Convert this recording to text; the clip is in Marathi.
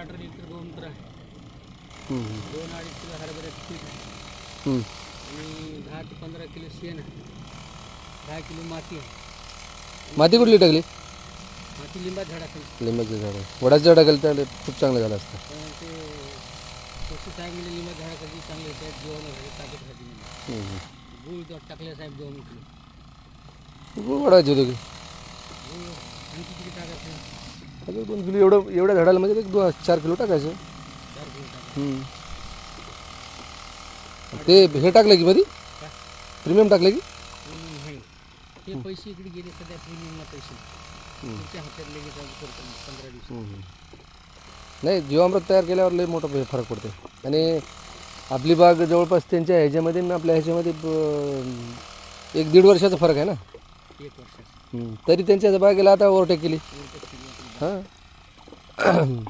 18 लिटर गोमूत्र आहे. हम्म, 2-2.5 किलो हरभऱ्याचं पीठ आहे हम्म. आणि 10 ते 15 किलो शेण आहे. 10 किलो माती आहे. माती कुठली टाकली? माती लिंबा झाडाखाली. लिंबाचं झाड आहे. वडाचं झाड टाकलं त्याला खूप चांगलं झालं असतं. पण ते तशी साहेब म्हणजे लिंबा झाडाखाली चांगले त्यात जेवण झाले ताकद राहते म्हणजे. हम्म. गूळ टाकले साहेब 2 किलो. गुळ वाढवायचे होते की. गूळ आणखी किती टाकायचं? अजून 2 किलो एवढ्या झाडाला म्हणजे 4 किलो टाकायचं. 4 किलो टाकायचं. हम्म. ते हे टाकलं की मध्ये काय? प्रीमियम टाकलं की. नाही ते पैसे इकडे गेले सध्या प्रीमियमला पैसे तुमच्या हातात लगेच चालू करतो 15 दिवस. नाही, जीवामृत तयार केल्यावर लई मोठा फरक पडते. आणि आपली बाग जवळपास त्यांच्या ह्याच्यामध्ये आणि आपल्या ह्याच्यामध्ये 1-1.5 वर्षाचा फरक आहे ना. 1 वर्षाचं तरी त्यांच्या बागेला आता ओव्हरटेक केली. एवढं केली आपली. हां.